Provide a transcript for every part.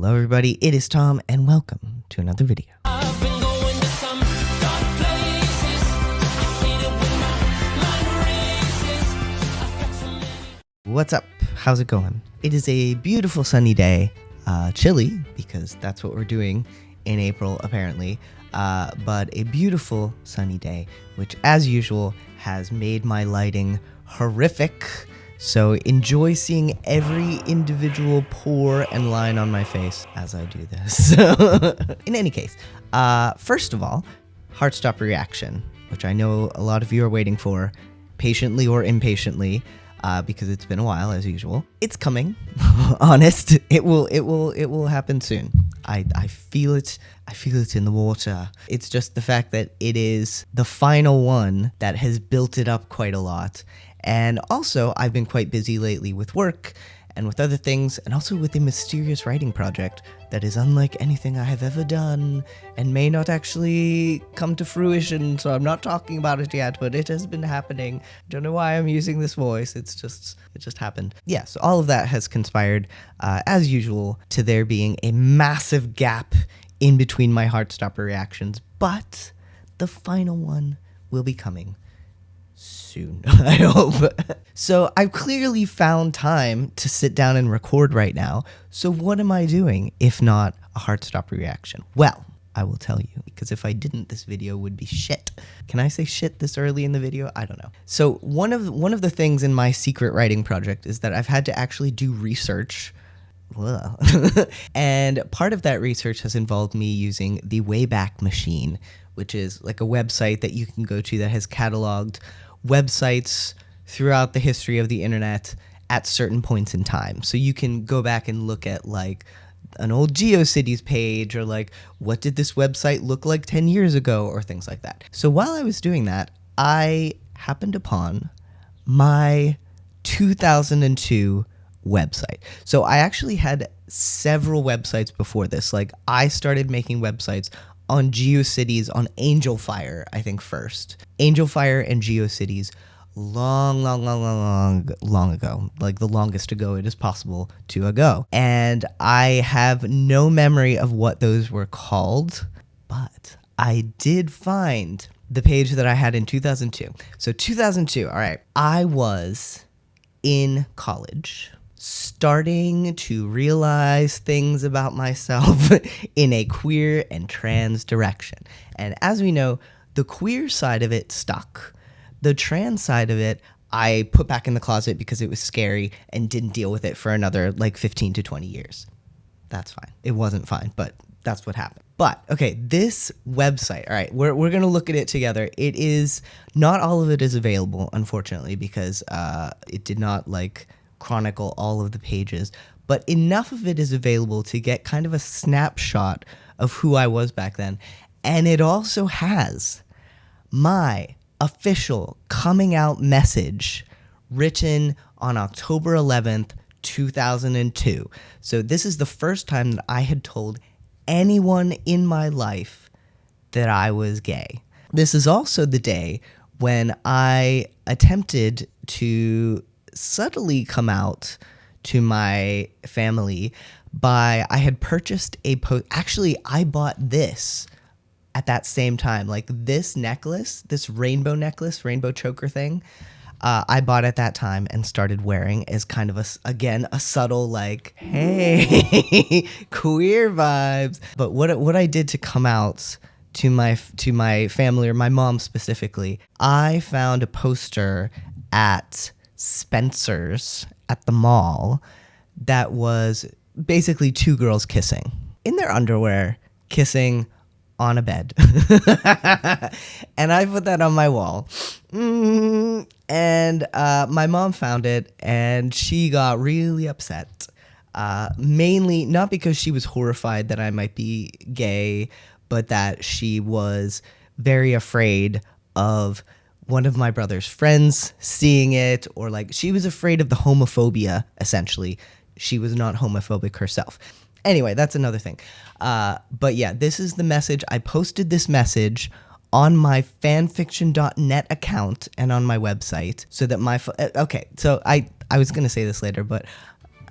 Hello everybody, it is Tom and welcome to another video. I've been going to some dark places. I hate it when my mind races. I've got so many. What's up? How's it going? It is a beautiful sunny day, chilly because that's what we're doing in April apparently, but a beautiful sunny day, which as usual has made my lighting horrific. So enjoy seeing every individual pore and line on my face as I do this. In any case, first of all, Heartstopper reaction, which I know a lot of you are waiting for, patiently or impatiently, because it's been a while as usual. It's coming. Honest, it will happen soon. I feel it. I feel it in the water. It's just the fact that it is the final one that has built it up quite a lot. And also, I've been quite busy lately with work and with other things, and also with a mysterious writing project that is unlike anything I have ever done and may not actually come to fruition, so I'm not talking about it yet, but it has been happening. Don't know why I'm using this voice, it just happened. Yeah, so all of that has conspired, as usual, to there being a massive gap in between my Heartstopper reactions, but the final one will be coming soon, I hope. So I've clearly found time to sit down and record right now. So what am I doing if not a Heartstopper reaction? Well, I will tell you, because if I didn't, this video would be shit. Can I say shit this early in the video? I don't know. So one of the things in my secret writing project is that I've had to actually do research. And part of that research has involved me using the Wayback Machine, which is like a website that you can go to that has cataloged websites throughout the history of the internet at certain points in time. So you can go back and look at like an old GeoCities page, or like what did this website look like 10 years ago, or things like that. So while I was doing that, I happened upon my 2002 website. So I actually had several websites before this. Like I started making websites on GeoCities, on AngelFire, I think first. AngelFire and GeoCities long ago, like the longest ago it is possible to ago. And I have no memory of what those were called, but I did find the page that I had in 2002. So 2002, all right, I was in college, starting to realize things about myself in a queer and trans direction. And as we know, the queer side of it stuck. The trans side of it, I put back in the closet because it was scary and didn't deal with it for another like 15 to 20 years. That's fine. It wasn't fine, but that's what happened. But okay, this website, all right, we're going to look at it together. It is, not all of it is available, unfortunately, because it did not like chronicle all of the pages, but enough of it is available to get kind of a snapshot of who I was back then. And it also has my official coming out message written on October 11th, 2002. So this is the first time that I had told anyone in my life that I was gay. This is also the day when I attempted to subtly come out to my family by, I had purchased actually I bought this at that same time, like this necklace, this rainbow necklace, rainbow choker thing, I bought at that time and started wearing as kind of a subtle like, hey, queer vibes. But what I did to come out to my family, or my mom specifically, I found a poster at Spencer's at the mall that was basically two girls kissing in their underwear, kissing on a bed. And I put that on my wall. And my mom found it and she got really upset. Mainly not because she was horrified that I might be gay, but that she was very afraid of one of my brother's friends seeing it, or like she was afraid of the homophobia, essentially. She was not homophobic herself. Anyway, that's another thing. But yeah, this is the message. I posted this message on my fanfiction.net account and on my website so that my... okay, so I was going to say this later, but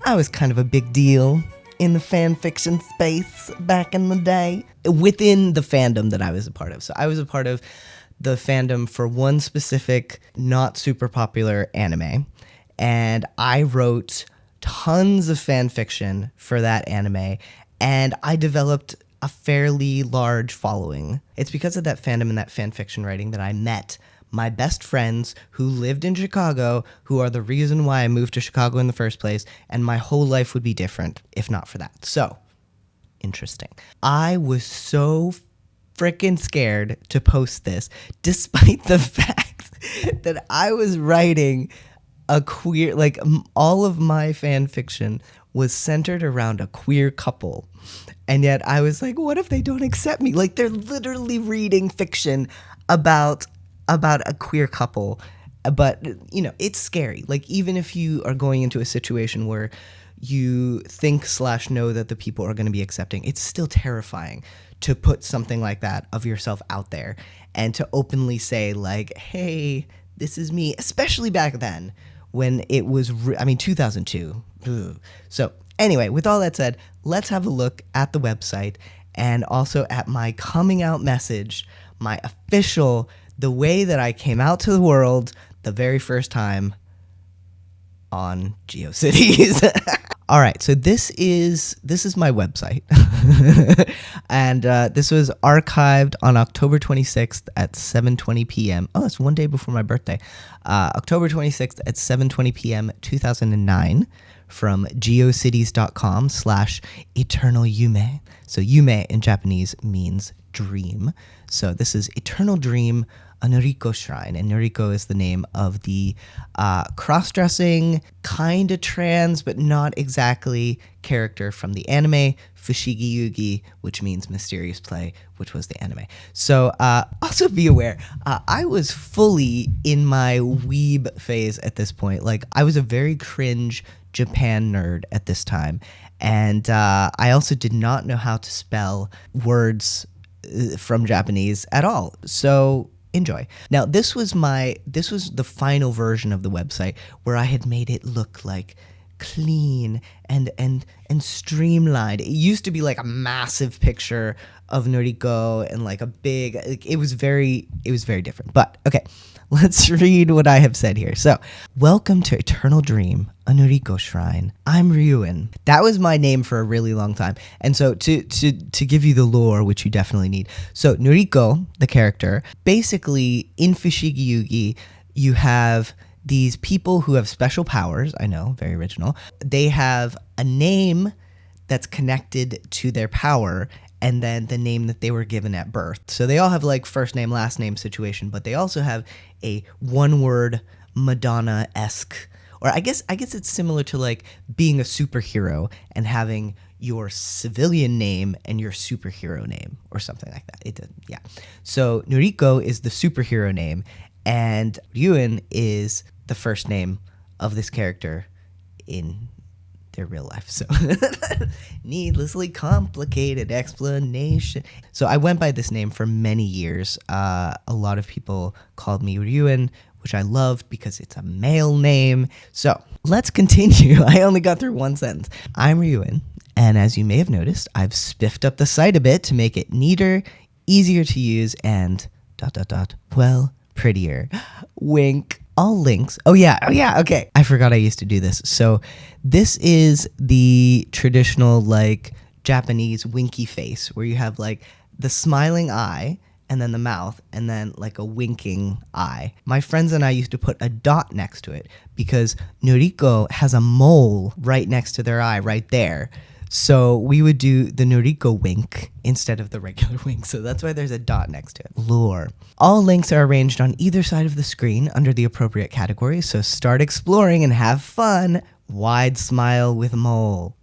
I was kind of a big deal in the fan fiction space back in the day within the fandom that I was a part of. So I was a part of the fandom for one specific, not super popular anime, and I wrote tons of fan fiction for that anime, and I developed a fairly large following. It's because of that fandom and that fan fiction writing that I met my best friends who lived in Chicago, who are the reason why I moved to Chicago in the first place, and my whole life would be different if not for that. So, interesting. I was so freaking scared to post this, despite the fact that I was writing a queer, like all of my fan fiction was centered around a queer couple. And yet I was like, what if they don't accept me? Like, they're literally reading fiction about a queer couple. But, you know, it's scary. Like, even if you are going into a situation where you think / know that the people are going to be accepting, it's still terrifying to put something like that of yourself out there and to openly say, like, hey, this is me, especially back then when it was, 2002. Ugh. So anyway, with all that said, let's have a look at the website and also at my coming out message, my official, the way that I came out to the world the very first time on GeoCities. All right, so this is my website, and this was archived on October 26th at 7:20 p.m. Oh, that's one day before my birthday. October 26th at 7:20 p.m. 2009 from geocities.com/eternal yume. So yume in Japanese means dream. So this is Eternal Dream, a Noriko shrine, and Noriko is the name of the cross-dressing, kind of trans, but not exactly character from the anime Fushigi Yugi, which means mysterious play, which was the anime. So also be aware, I was fully in my weeb phase at this point. Like, I was a very cringe Japan nerd at this time, and I also did not know how to spell words from Japanese at all. So enjoy. Now, this was the final version of the website where I had made it look like clean and streamlined. It used to be like a massive picture of Noriko and like a big, like, it was very different. But okay, let's read what I have said here. So, welcome to Eternal Dream, a Noriko shrine. I'm Ryuen. That was my name for a really long time. And so to give you the lore, which you definitely need. So Noriko, the character, basically in Fushigi Yugi, you have these people who have special powers. I know, very original. They have a name that's connected to their power, and then the name that they were given at birth. So they all have like first name, last name situation, but they also have a one-word Madonna-esque, or I guess it's similar to like being a superhero and having your civilian name and your superhero name or something like that. Yeah. So Noriko is the superhero name, and Ryuen is the first name of this character in their real life. So needlessly complicated explanation. So I went by this name for many years. A lot of people called me Ryuen, which I loved because it's a male name. So let's continue. I only got through one sentence. I'm Ryuen, and as you may have noticed, I've spiffed up the site a bit to make it neater, easier to use, and ... well, prettier. Wink. All links. Oh yeah. Okay. I forgot I used to do this. So this is the traditional like Japanese winky face where you have like the smiling eye and then the mouth and then like a winking eye. My friends and I used to put a dot next to it because Noriko has a mole right next to their eye right there. So we would do the Noriko wink instead of the regular wink. So that's why there's a dot next to it. Lore. All links are arranged on either side of the screen under the appropriate categories. So start exploring and have fun. Wide smile with mole. ...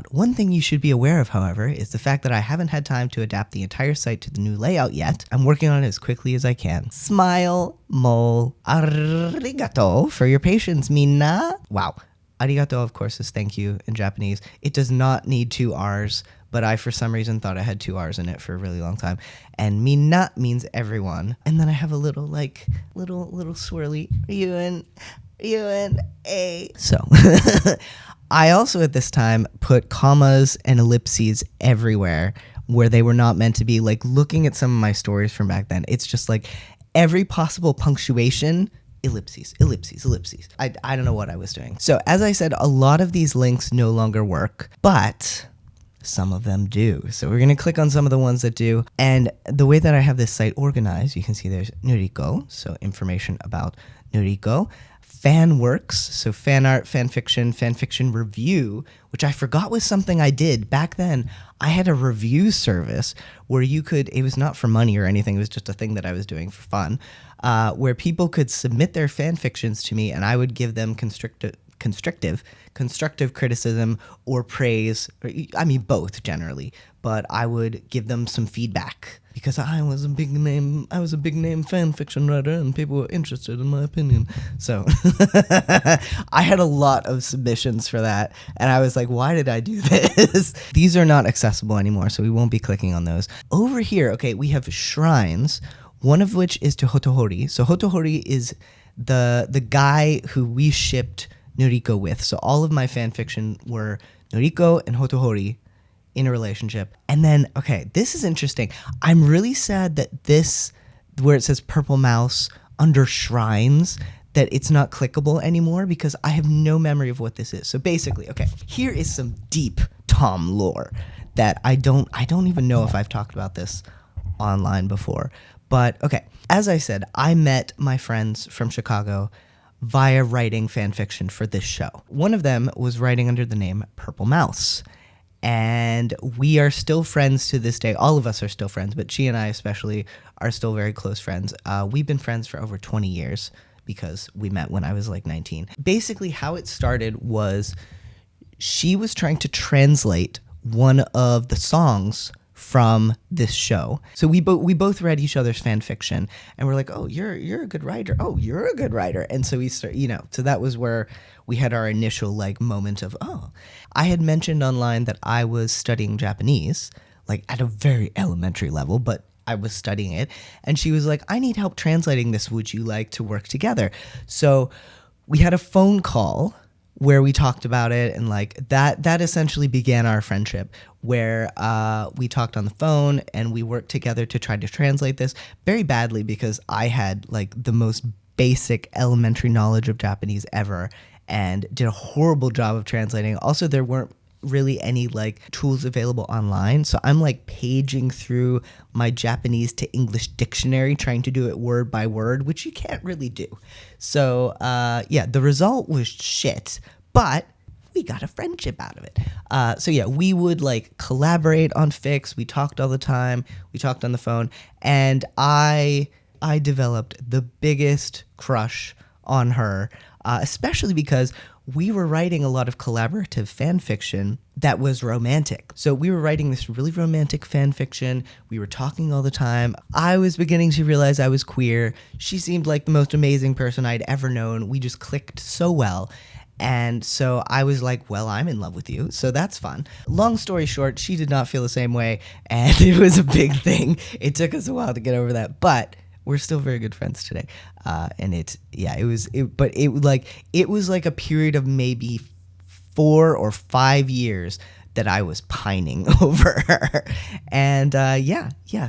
One thing you should be aware of, however, is the fact that I haven't had time to adapt the entire site to the new layout yet. I'm working on it as quickly as I can. Smile, mole. Arigato for your patience, minna. Wow. Arigato, of course, is thank you in Japanese. It does not need 2 R's, but I, for some reason, thought I had 2 R's in it for a really long time. And minna means everyone. And then I have a little swirly, Ryuen, A. So, I also at this time put commas and ellipses everywhere where they were not meant to be. Like looking at some of my stories from back then, it's just like every possible punctuation, ellipses, ellipses, ellipses. I don't know what I was doing. So as I said, a lot of these links no longer work, but some of them do. So we're going to click on some of the ones that do. And the way that I have this site organized, you can see there's Noriko, so information about Noriko. Fan works, so fan art, fan fiction review, which I forgot was something I did. Back then, I had a review service where you could, it was not for money or anything, it was just a thing that I was doing for fun, where people could submit their fan fictions to me and I would give them constructive criticism or praise, or, I mean both generally, but I would give them some feedback because I was a big name fan fiction writer and people were interested in my opinion. So I had a lot of submissions for that and I was like, why did I do this? These are not accessible anymore, so we won't be clicking on those. Over here, okay, we have shrines, one of which is to Hotohori. So Hotohori is the guy who we shipped Noriko with. So all of my fan fiction were Noriko and Hotohori in a relationship. And then, okay, this is interesting. I'm really sad that this, where it says Purple Mouse under shrines, that it's not clickable anymore because I have no memory of what this is. So basically, okay, here is some deep Tom lore that I don't even know if I've talked about this online before. But okay, as I said, I met my friends from Chicago via writing fan fiction for this show. One of them was writing under the name Purple Mouse. And we are still friends to this day. All of us are still friends, but she and I especially are still very close friends. We've been friends for over 20 years because we met when I was like 19. Basically, how it started was she was trying to translate one of the songs from this show. So we both read each other's fan fiction and we're like, oh, you're a good writer. Oh, you're a good writer. And so we start, so that was where we had our initial like moment of, oh, I had mentioned online that I was studying Japanese, like at a very elementary level, but I was studying it. And she was like, I need help translating this. Would you like to work together? So we had a phone call where we talked about it, and like that essentially began our friendship, where we talked on the phone and we worked together to try to translate this very badly because I had like the most basic elementary knowledge of Japanese ever and did a horrible job of translating. Also, there weren't really any like tools available online, so I'm like paging through my Japanese to English dictionary trying to do it word by word, which you can't really do. So yeah, the result was shit, but we got a friendship out of it. So yeah, we would like collaborate on fics. We talked all the time. We talked on the phone, and I developed the biggest crush on her, especially because we were writing a lot of collaborative fan fiction that was romantic. So we were writing this really romantic fan fiction. We were talking all the time. I was beginning to realize I was queer. She seemed like the most amazing person I'd ever known. We just clicked so well. And so I was like, well, I'm in love with you, so that's fun. Long story short, she did not feel the same way, and it was a big thing. It took us a while to get over that, but we're still very good friends today. And it was like a period of maybe 4 or 5 years that I was pining over her. And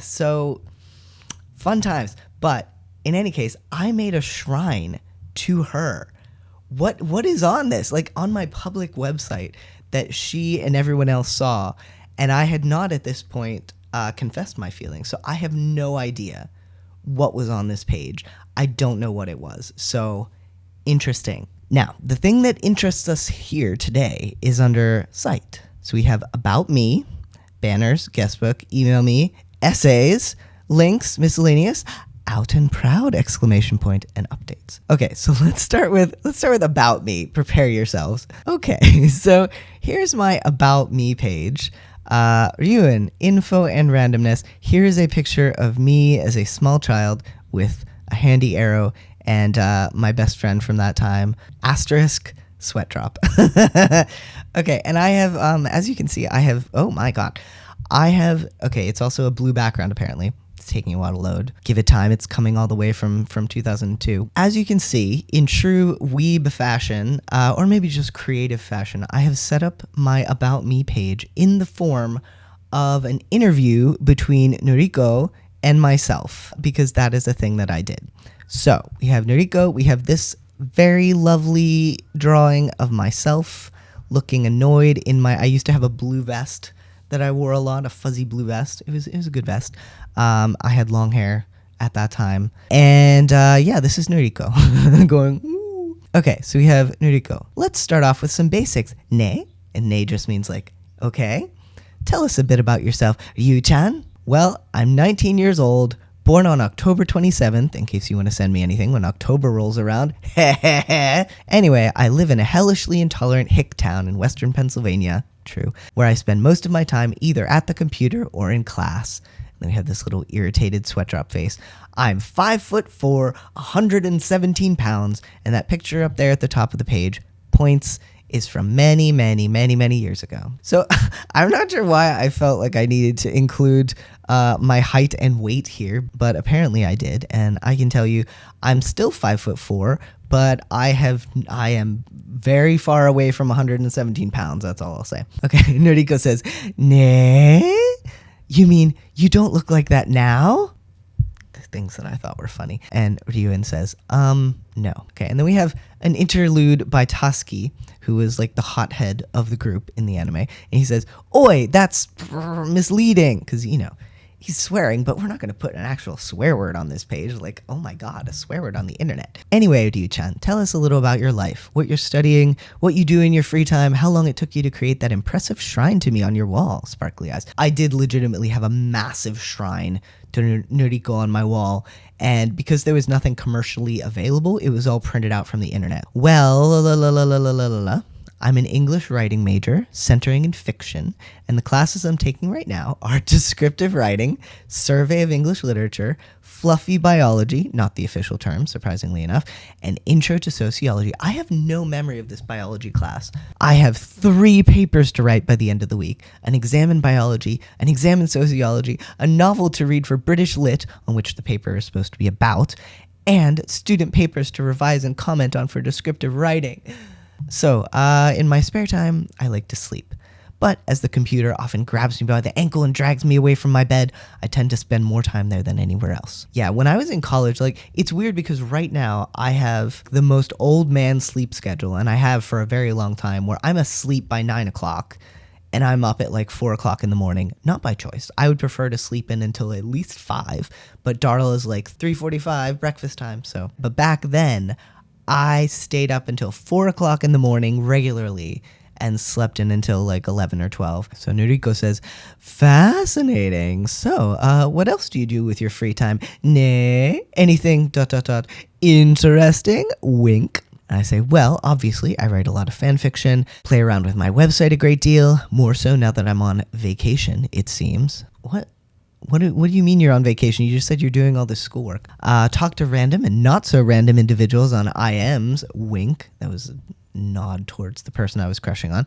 so fun times. But in any case, I made a shrine to her. What is on this? Like on my public website that she and everyone else saw, and I had not at this point confessed my feelings. So I have no idea what was on this page. I don't know what it was. So interesting. Now, the thing that interests us here today is under site. So we have about me, banners, guestbook, email me, essays, links, miscellaneous, out and proud, ! And updates. Okay, so let's start with about me. Prepare yourselves. Okay, so here's my about me page. Ryuen, info and randomness. Here is a picture of me as a small child with a handy arrow and my best friend from that time. Asterisk sweat drop. Okay, and I have, as you can see, I have, oh my god. I have, okay, it's also a blue background apparently. It's taking a while to load. Give it time. It's coming all the way from 2002. As you can see, in true weeb fashion, or maybe just creative fashion, I have set up my About Me page in the form of an interview between Noriko and myself, because that is a thing that I did. So we have Noriko. We have this very lovely drawing of myself looking annoyed in I used to have a blue vest that I wore a lot, a fuzzy blue vest. It was a good vest. I had long hair at that time. And this is Noriko going, ooh. Okay, so we have Noriko. Let's start off with some basics. Ne, and ne just means like, okay. Tell us a bit about yourself. Yu-chan? Well, I'm 19 years old, born on October 27th, in case you want to send me anything when October rolls around. Anyway, I live in a hellishly intolerant hick town in western Pennsylvania, true, where I spend most of my time either at the computer or in class. And then we have this little irritated sweatdrop face. I'm 5'4", 117 pounds, and that picture up there at the top of the page points is from many, many, many, many years ago. So I'm not sure why I felt like I needed to include my height and weight here, but apparently I did. And I can tell you, I'm still 5'4", but I am very far away from 117 pounds. That's all I'll say. Okay, Noriko says, "Ne? You mean you don't look like that now?" Things that I thought were funny. And Ryuen says, no. Okay, and then we have an interlude by Taski, who is like the hothead of the group in the anime. And he says, "Oi, that's misleading." Because, he's swearing, but we're not going to put an actual swear word on this page. Like, oh my god, a swear word on the internet. Anyway, Ryu-chan, tell us a little about your life, what you're studying, what you do in your free time, how long it took you to create that impressive shrine to me on your wall, sparkly eyes. I did legitimately have a massive shrine to Noriko on my wall, and because there was nothing commercially available, it was all printed out from the internet. Well, I'm an English writing major, centering in fiction, and the classes I'm taking right now are descriptive writing, survey of English literature, fluffy biology, not the official term, surprisingly enough, and intro to sociology. I have no memory of this biology class. I have 3 papers to write by the end of the week, an exam in biology, an exam in sociology, a novel to read for British Lit, on which the paper is supposed to be about, and student papers to revise and comment on for descriptive writing. So, in my spare time, I like to sleep. But as the computer often grabs me by the ankle and drags me away from my bed, I tend to spend more time there than anywhere else. Yeah, when I was in college, it's weird because right now I have the most old man sleep schedule, and I have for a very long time, where I'm asleep by 9 o'clock and I'm up at 4 o'clock in the morning, not by choice. I would prefer to sleep in until at least 5, but Darla is 3:45, breakfast time, so. But back then, I stayed up until 4 o'clock in the morning regularly and slept in until 11 or 12. So Noriko says, fascinating. So, what else do you do with your free time? Ne? Anything ... interesting? Wink. And I say, well, obviously, I write a lot of fan fiction, play around with my website a great deal, more so now that I'm on vacation, it seems. What do you mean you're on vacation? You just said you're doing all this schoolwork. Talk to random and not so random individuals on IMs, wink. That was a nod towards the person I was crushing on.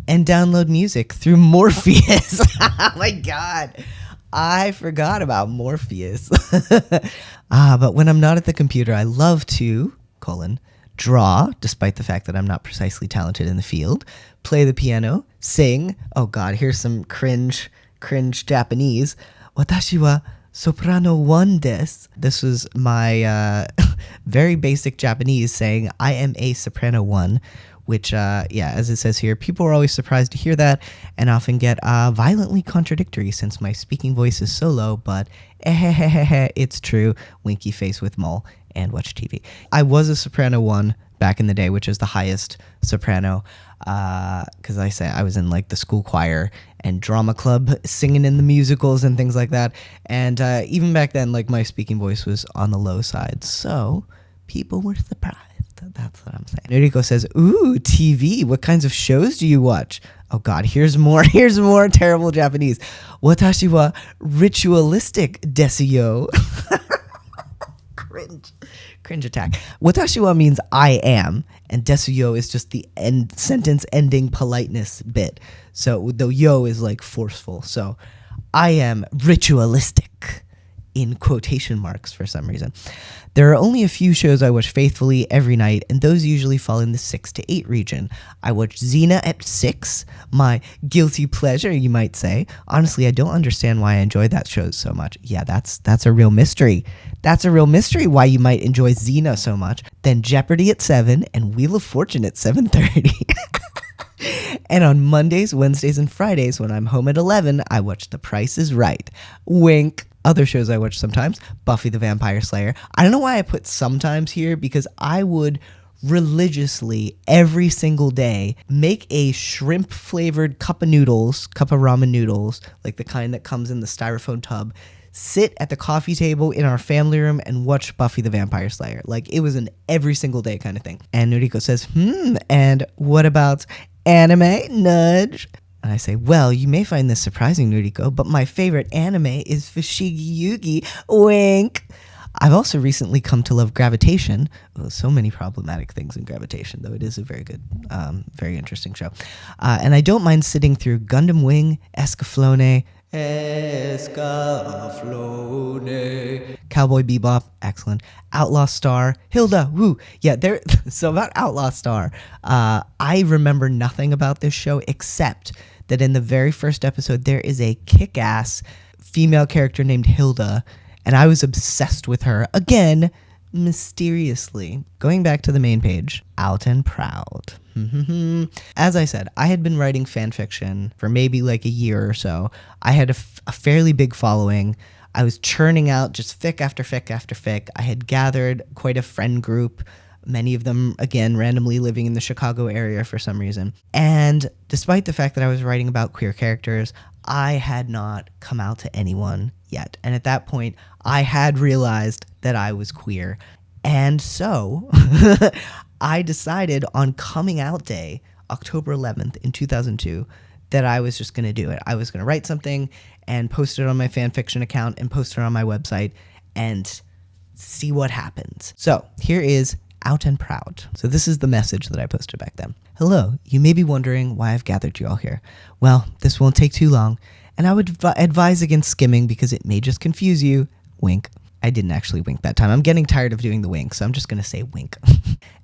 And download music through Morpheus. Oh my god. I forgot about Morpheus. But when I'm not at the computer, I love to, draw, despite the fact that I'm not precisely talented in the field, play the piano, sing. Oh god, here's some cringe Japanese. Watashi wa soprano 1 desu. This was my very basic Japanese saying I am a soprano 1, which, as it says here, people are always surprised to hear that and often get violently contradictory since my speaking voice is so low, but it's true, winky face with mole, and watch TV. I was a soprano 1 back in the day, which is the highest soprano, because I was in the school choir and drama club, singing in the musicals and things like that. And even back then, my speaking voice was on the low side, so people were surprised. That's what I'm saying. Noriko says, ooh, TV. What kinds of shows do you watch? Oh god, here's more terrible Japanese. Watashi wa ritualistic desu yo. Cringe attack. Watashi wa means I am, and desu yo is just the sentence ending politeness bit. So the yo is forceful. So I am ritualistic in quotation marks for some reason. There are only a few shows I watch faithfully every night, and those usually fall in the 6 to 8 region. I watch Xena at 6, my guilty pleasure, you might say. Honestly, I don't understand why I enjoy that show so much. Yeah, that's a real mystery. That's a real mystery why you might enjoy Xena so much. Then Jeopardy at 7 and Wheel of Fortune at 7:30. And on Mondays, Wednesdays, and Fridays, when I'm home at 11, I watch The Price is Right. Wink. Other shows I watch sometimes, Buffy the Vampire Slayer. I don't know why I put sometimes here, because I would religiously, every single day, make a shrimp-flavored cup of ramen noodles, like the kind that comes in the styrofoam tub, sit at the coffee table in our family room and watch Buffy the Vampire Slayer. Like, it was an every single day kind of thing. And Noriko says, and what about anime? Nudge. And I say, well, you may find this surprising, Noriko, but my favorite anime is Fushigi Yugi. Wink. I've also recently come to love Gravitation. Oh, so many problematic things in Gravitation, though it is a very good, very interesting show. And I don't mind sitting through Gundam Wing, Escaflowne, Cowboy Bebop, excellent. Outlaw Star, Hilda, woo. Yeah, so about Outlaw Star, I remember nothing about this show except that in the very first episode, there is a kick-ass female character named Hilda, and I was obsessed with her. Again, mysteriously. Going back to the main page, Out and Proud. As I said, I had been writing fan fiction for maybe like a year or so. I had a fairly big following. I was churning out just fic after fic after fic. I had gathered quite a friend group, many of them, again, randomly living in the Chicago area for some reason. And despite the fact that I was writing about queer characters, I had not come out to anyone yet. And at that point, I had realized that I was queer. And so I decided on coming out day, October 11th in 2002, that I was just going to do it. I was going to write something and post it on my fanfiction account and post it on my website and see what happens. So here is Out and Proud. So this is the message that I posted back then. Hello, you may be wondering why I've gathered you all here. Well, this won't take too long, and I would advise against skimming because it may just confuse you. Wink. I didn't actually wink that time. I'm getting tired of doing the wink, so I'm just going to say wink.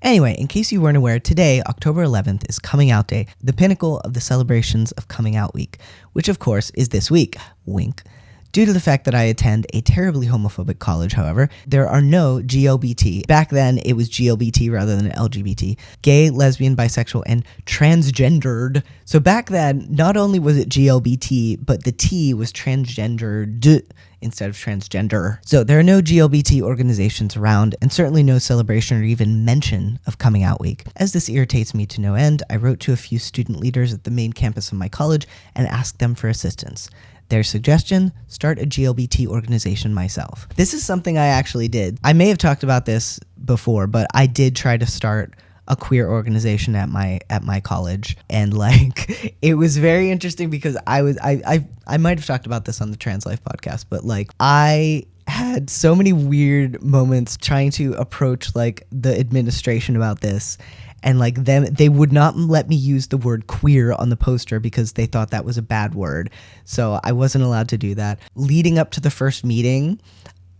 Anyway, in case you weren't aware, today, October 11th, is Coming Out Day, the pinnacle of the celebrations of Coming Out Week, which of course is this week. Wink. Due to the fact that I attend a terribly homophobic college, however, there are no GLBT. Back then, it was GLBT rather than LGBT. Gay, lesbian, bisexual, and transgendered. So back then, not only was it GLBT, but the T was transgendered instead of transgender. So there are no GLBT organizations around, and certainly no celebration or even mention of Coming Out Week. As this irritates me to no end, I wrote to a few student leaders at the main campus of my college and asked them for assistance. Their suggestion, start a GLBT organization myself. This is something I actually did. I may have talked about this before, but I did try to start a queer organization at my college, and like it was very interesting because I might have talked about this on the Trans Life podcast, but like I had so many weird moments trying to approach like the administration about this. And like they would not let me use the word queer on the poster because they thought that was a bad word. So I wasn't allowed to do that. Leading up to the first meeting,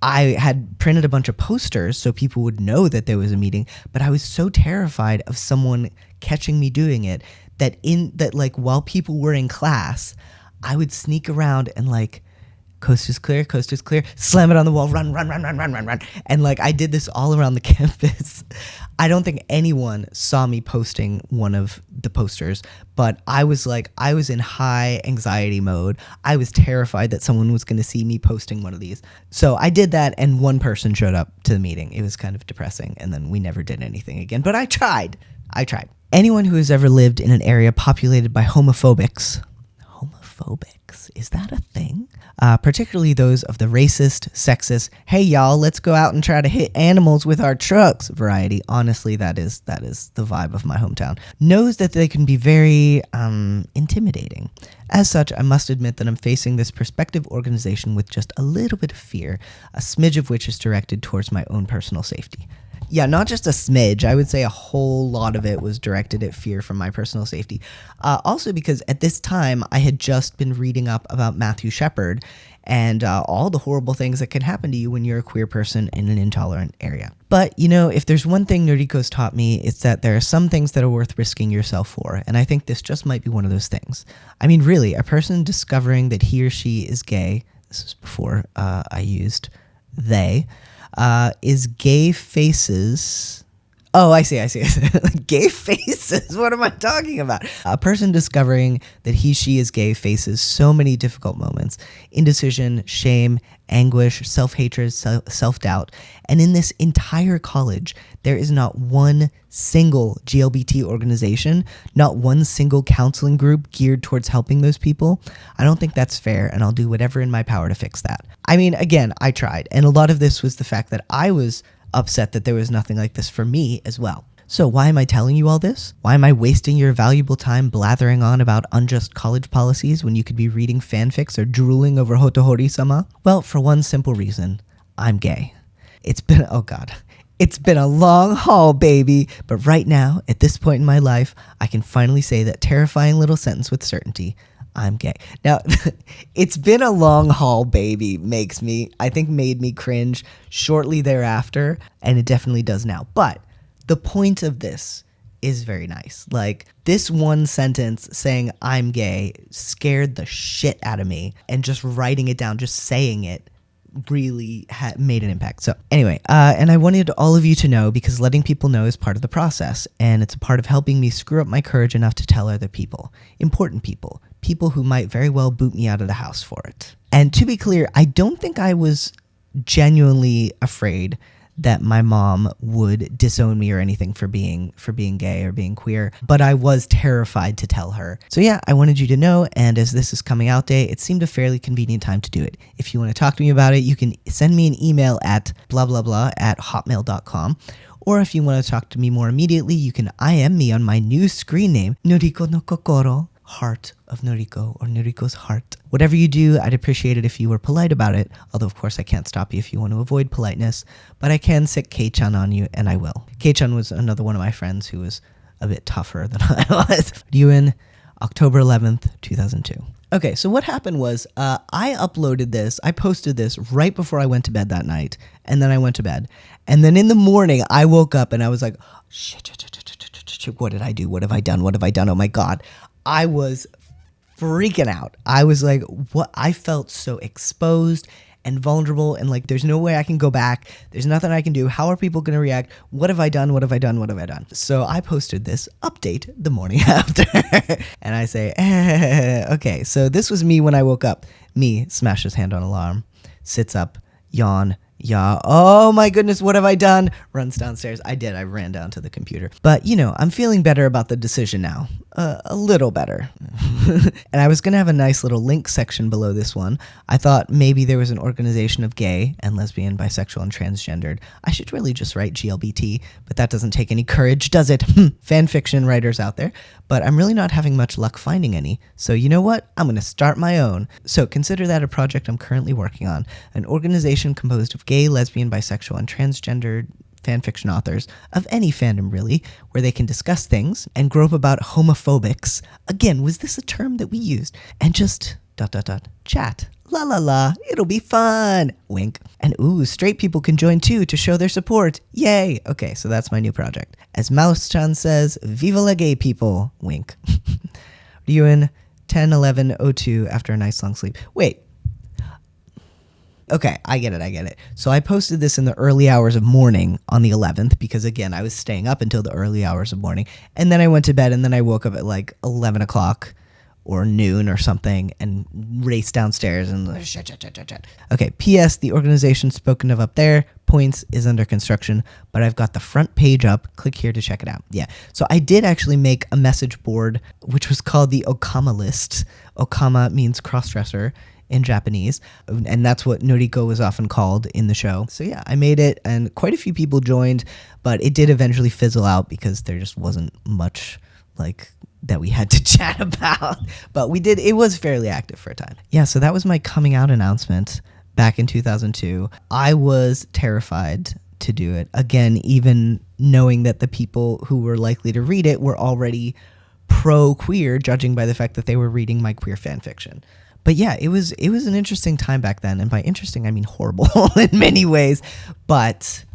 I had printed a bunch of posters so people would know that there was a meeting, but I was so terrified of someone catching me doing it that like while people were in class, I would sneak around and like, coast is clear, slam it on the wall, run. And like I did this all around the campus. I don't think anyone saw me posting one of the posters, but I was in high anxiety mode. I was terrified that someone was going to see me posting one of these. So I did that, and one person showed up to the meeting. It was kind of depressing, and then we never did anything again, but I tried. Anyone who has ever lived in an area populated by homophobics, is that a thing? Particularly those of the racist, sexist, hey y'all, let's go out and try to hit animals with our trucks variety. Honestly, that is the vibe of my hometown. Knows that they can be very intimidating. As such, I must admit that I'm facing this prospective organization with just a little bit of fear, a smidge of which is directed towards my own personal safety. Yeah, not just a smidge. I would say a whole lot of it was directed at fear for my personal safety. Also, because at this time, I had just been reading up about Matthew Shepard and all the horrible things that can happen to you when you're a queer person in an intolerant area. But, if there's one thing Noriko's taught me, it's that there are some things that are worth risking yourself for. And I think this just might be one of those things. I mean, really, a person discovering that he or she is gay, this was before I used they, is gay faces. Oh, I see. Gay faces. What am I talking about? A person discovering that she is gay faces so many difficult moments: indecision, shame, anguish, self-hatred, self-doubt. And in this entire college, there is not one single GLBT organization, not one single counseling group geared towards helping those people. I don't think that's fair, and I'll do whatever in my power to fix that. I mean, again, I tried, and a lot of this was the fact that I was upset that there was nothing like this for me as well. So why am I telling you all this? Why am I wasting your valuable time blathering on about unjust college policies when you could be reading fanfics or drooling over Hotohori-sama? Well, for one simple reason: I'm gay. It's been a long haul, baby, but right now, at this point in my life, I can finally say that terrifying little sentence with certainty: I'm gay. Now, it's been a long haul, baby, made me cringe shortly thereafter, and it definitely does now. But the point of this is very nice. Like, this one sentence saying I'm gay scared the shit out of me, and just writing it down, just saying it, really made an impact. So anyway, and I wanted all of you to know, because letting people know is part of the process, and it's a part of helping me screw up my courage enough to tell other people, important people who might very well boot me out of the house for it. And to be clear, I don't think I was genuinely afraid that my mom would disown me or anything for being gay or being queer, but I was terrified to tell her. So yeah, I wanted you to know, and as this is coming out day, it seemed a fairly convenient time to do it. If you want to talk to me about it, you can send me an email at blah blah blah @hotmail.com. Or if you want to talk to me more immediately, you can IM me on my new screen name, Noriko no Kokoro, Heart of Noriko, or Noriko's Heart. Whatever you do, I'd appreciate it if you were polite about it, although of course I can't stop you if you want to avoid politeness, but I can sick Kei-chan on you, and I will. Kei-chan was another one of my friends who was a bit tougher than I was. Due in October 11th, 2002. Okay, so what happened was, I posted this right before I went to bed that night, and then I went to bed. And then in the morning, I woke up and I was like, shit, what did I do? What have I done? Oh my God. I was freaking out. I was like, what? I felt so exposed and vulnerable, and like, there's no way I can go back. There's nothing I can do. How are people going to react? What have I done? So I posted this update the morning after, and I say, okay, so this was me when I woke up. Me smashes hand on alarm, sits up, yawn, yeah, oh my goodness, what have I done? Runs downstairs. I ran down to the computer. But, I'm feeling better about the decision now. A little better. And I was going to have a nice little link section below this one. I thought maybe there was an organization of gay and lesbian, bisexual, and transgendered. I should really just write GLBT, but that doesn't take any courage, does it? Fan fiction writers out there. But I'm really not having much luck finding any. So you know what? I'm going to start my own. So consider that a project I'm currently working on. An organization composed of gay, lesbian, bisexual, and transgendered fanfiction authors of any fandom, really, where they can discuss things and grope about homophobics. Again, was this a term that we used? And just ... chat. La la la, it'll be fun. Wink. And ooh, straight people can join too to show their support. Yay. Okay, so that's my new project. As Mouse-chan says, viva la gay people. Wink. Ryuin 10/11/02 after a nice long sleep. Wait. Okay, I get it. So I posted this in the early hours of morning on the 11th because, again, I was staying up until the early hours of morning. And then I went to bed, and then I woke up at like 11 o'clock or noon or something and raced downstairs and shit. Okay, P.S. The organization spoken of up there, Points, is under construction, but I've got the front page up. Click here to check it out. Yeah, so I did actually make a message board, which was called the Okama list. Okama means crossdresser in Japanese, and that's what Noriko was often called in the show. So yeah, I made it, and quite a few people joined, but it did eventually fizzle out because there just wasn't much like that we had to chat about. But it was fairly active for a time. Yeah, so that was my coming out announcement back in 2002. I was terrified to do it. Again, even knowing that the people who were likely to read it were already pro-queer, judging by the fact that they were reading my queer fan fiction. But yeah, it was an interesting time back then, and by interesting I mean horrible in many ways. But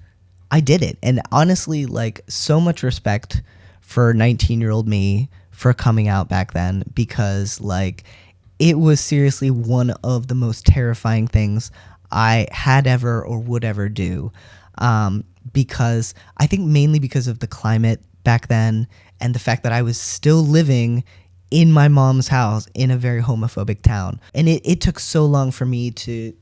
I did it, and honestly, like, so much respect for 19-year-old me for coming out back then, because like it was seriously one of the most terrifying things I had ever or would ever do. Because I think mainly because of the climate back then and the fact that I was still living in my mom's house in a very homophobic town. And it took so long for me to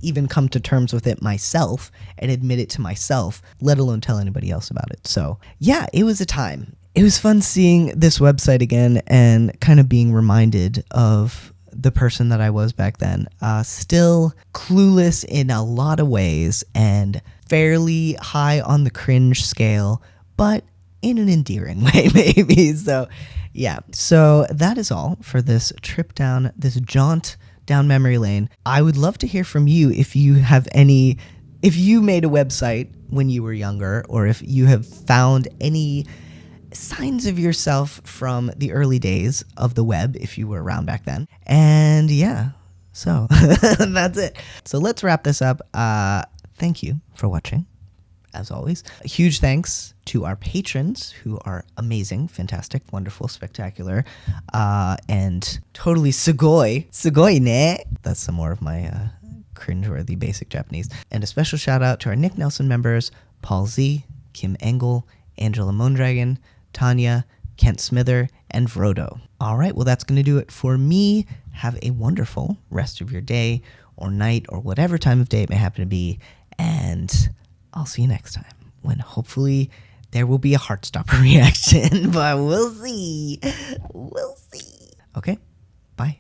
even come to terms with it myself and admit it to myself, let alone tell anybody else about it. So yeah, it was a time. It was fun seeing this website again and kind of being reminded of the person that I was back then. Still clueless in a lot of ways and fairly high on the cringe scale, but in an endearing way, maybe. So yeah, so that is all for this trip down, this jaunt down memory lane. I would love to hear from you if you have any, if you made a website when you were younger, or if you have found any signs of yourself from the early days of the web, if you were around back then. And yeah, so that's it. So let's wrap this up. Thank you for watching. As always, a huge thanks to our patrons who are amazing, fantastic, wonderful, spectacular, and totally sugoi ne. That's some more of my cringeworthy basic Japanese. And a special shout out to our Nick Nelson members, Paul Z, Kim Engel, Angela Mondragon, Tanya, Kent Smither, and Vrodo. All right, well, that's going to do it for me. Have a wonderful rest of your day or night or whatever time of day it may happen to be. And I'll see you next time when hopefully there will be a Heartstopper reaction, but we'll see. We'll see. Okay, bye.